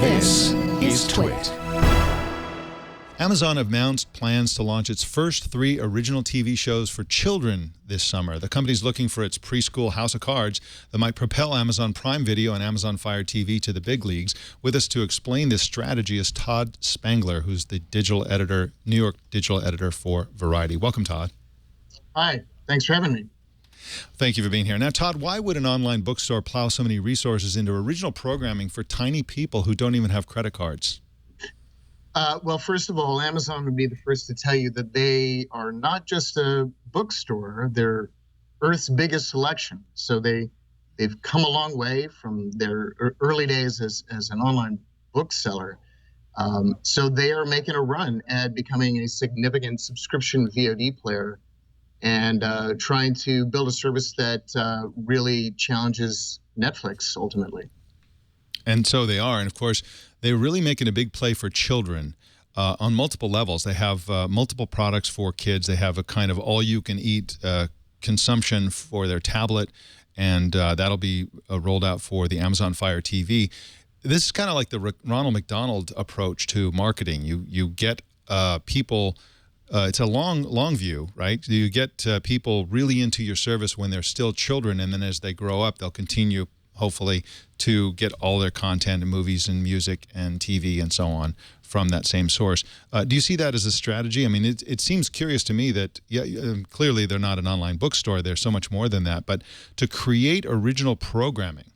This is Twit. Amazon have announced plans to launch its first 3 original TV shows for children this summer. The company's looking for its preschool house of cards that might propel Amazon Prime Video and Amazon Fire TV to the big leagues. With us to explain this strategy is Todd Spangler, who's the New York digital editor for Variety. Welcome, Todd. Hi, thanks for having me. Thank you for being here. Now, Todd, why would an online bookstore plow so many resources into original programming for tiny people who don't even have credit cards? Well, first of all, Amazon would be the first to tell you that they are not just a bookstore, they're Earth's biggest selection. So they've come a long way from their early days as an online bookseller. So they are making a run at becoming a significant subscription VOD player and trying to build a service that really challenges Netflix ultimately. And so they are. And of course, they're really making a big play for children on multiple levels. They have multiple products for kids. They have a kind of all-you-can-eat consumption for their tablet, and that'll be rolled out for the Amazon Fire TV. This is kind of like the Ronald McDonald approach to marketing. You get people. It's a long view, right? You get people really into your service when they're still children, and then as they grow up, they'll continue, hopefully, to get all their content and movies and music and TV and so on from that same source. Do you see that as a strategy? I mean, it seems curious to me that, clearly they're not an online bookstore. They're so much more than that. But to create original programming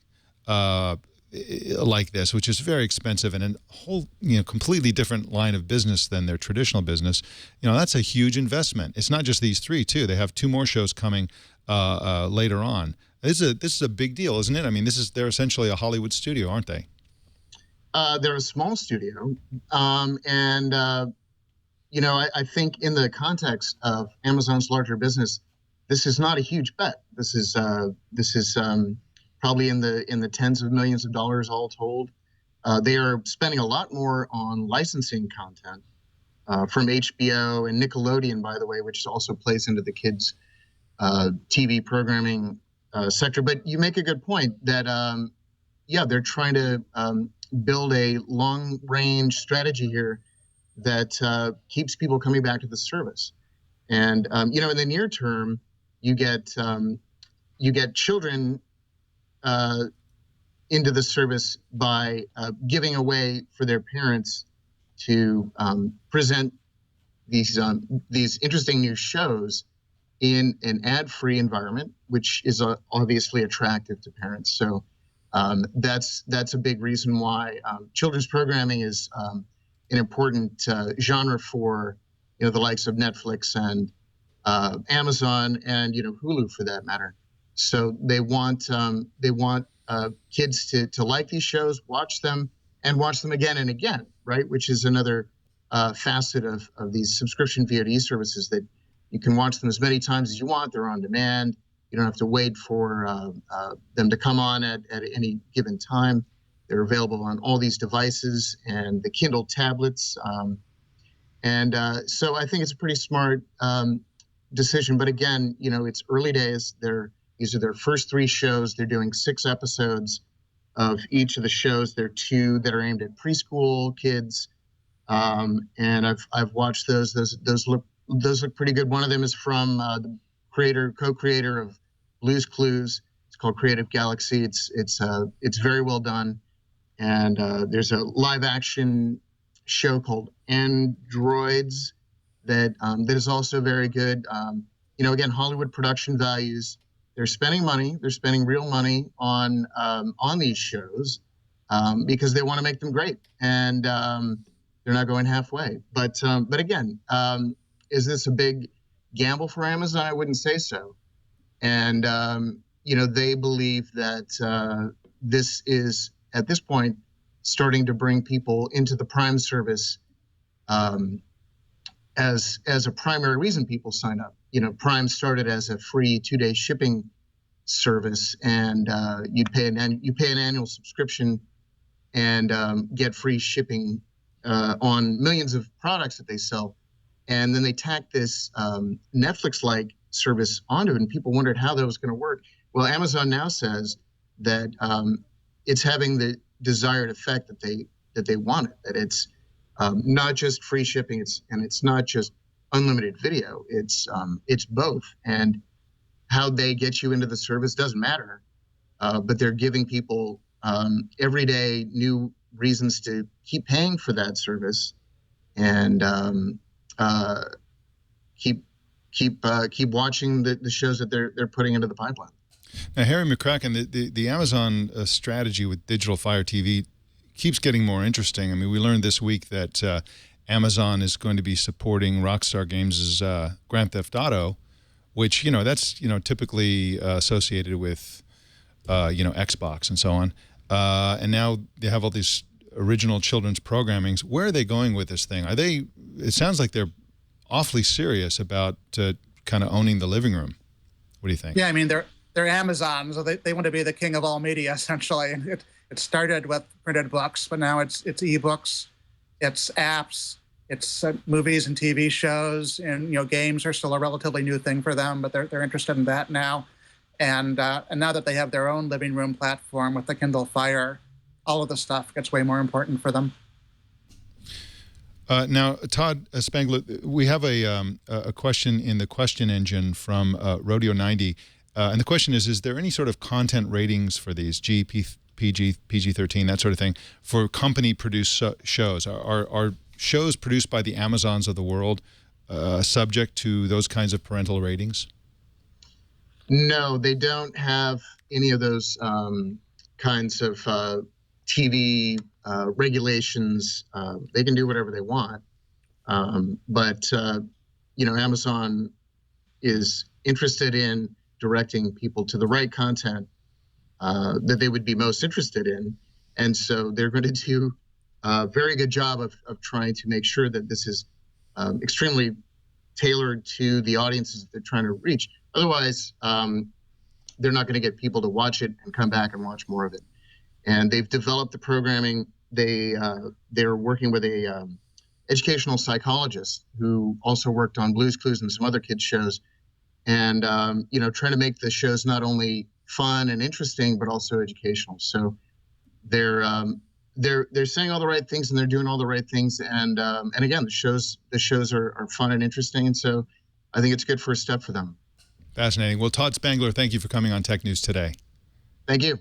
like this, which is very expensive and a whole, completely different line of business than their traditional business, that's a huge investment. It's not just these 3, too. They have 2 more shows coming later on. This is a big deal, isn't it? I mean, they're essentially a Hollywood studio, aren't they? They're a small studio, I think in the context of Amazon's larger business, this is not a huge bet. This is probably in the tens of millions of dollars all told. They are spending a lot more on licensing content from HBO and Nickelodeon, by the way, which also plays into the kids' TV programming sector. But you make a good point that, they're trying to build a long-range strategy here that keeps people coming back to the service. And, in the near term, you get children into the service by giving away for their parents to present these interesting new shows in an ad-free environment, which is obviously attractive to parents. So that's a big reason why children's programming is an important genre for the likes of Netflix and Amazon and Hulu for that matter. So they want kids to like these shows, watch them, and watch them again and again, right? Which is another facet of these subscription VOD services, that you can watch them as many times as you want. They're on demand. You don't have to wait for them to come on at any given time. They're available on all these devices and the Kindle tablets. So I think it's a pretty smart decision. But again, it's early days. These are their first 3 shows. They're doing 6 episodes of each of the shows. There are 2 that are aimed at preschool kids, and I've watched those. Those look pretty good. One of them is from the co-creator of Blue's Clues. It's called Creative Galaxy. It's very well done, and there's a live-action show called Androids that is also very good. Again, Hollywood production values. They're spending money. They're spending real money on these shows because they want to make them great, and they're not going halfway. But again, is this a big gamble for Amazon? I wouldn't say so. And they believe that this is at this point starting to bring people into the Prime service as a primary reason people sign up. Prime started as a free 2-day shipping service, and you pay an annual subscription and get free shipping on millions of products that they sell. And then they tacked this Netflix-like service onto it, and people wondered how that was going to work. Well, Amazon now says that it's having the desired effect, that that they wanted. That it's not just free shipping, it's not just unlimited video. It's both, and how they get you into the service doesn't matter. But they're giving people every day new reasons to keep paying for that service, and keep watching the shows that they're putting into the pipeline. Now, Harry McCracken, the Amazon strategy with digital Fire TV keeps getting more interesting. I mean, we learned this week that Amazon is going to be supporting Rockstar Games' Grand Theft Auto, which, that's, typically associated with, Xbox and so on. And now they have all these original children's programmings. Where are they going with this thing? It sounds like they're awfully serious about kind of owning the living room. What do you think? Yeah, I mean, they're Amazon, so they want to be the king of all media, essentially. It started with printed books, but now it's ebooks, it's apps, it's movies and TV shows, and games are still a relatively new thing for them, but they're interested in that now. And now that they have their own living room platform with the Kindle Fire, all of the stuff gets way more important for them. Now, Todd Spangler, we have a question in the question engine from Rodeo 90. And the question is there any sort of content ratings for these, G, PG, PG-13, that sort of thing, for company-produced shows? Are shows produced by the Amazons of the world subject to those kinds of parental ratings? No, they don't have any of those kinds of TV regulations. They can do whatever they want. But Amazon is interested in directing people to the right content that they would be most interested in. And so they're going to do a very good job of trying to make sure that this is extremely tailored to the audiences that they're trying to reach. Otherwise, they're not going to get people to watch it and come back and watch more of it. And they've developed the programming. They're working with a educational psychologist who also worked on Blue's Clues and some other kids shows, and trying to make the shows not only fun and interesting but also educational. So they're saying all the right things and they're doing all the right things. And again, the shows are fun and interesting, and so I think it's a good first step for them. Fascinating. Well, Todd Spangler, thank you for coming on Tech News Today. Thank you.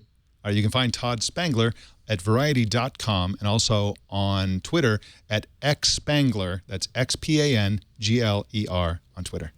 You can find Todd Spangler at Variety.com and also on Twitter at xspangler. That's XPANGLER on Twitter.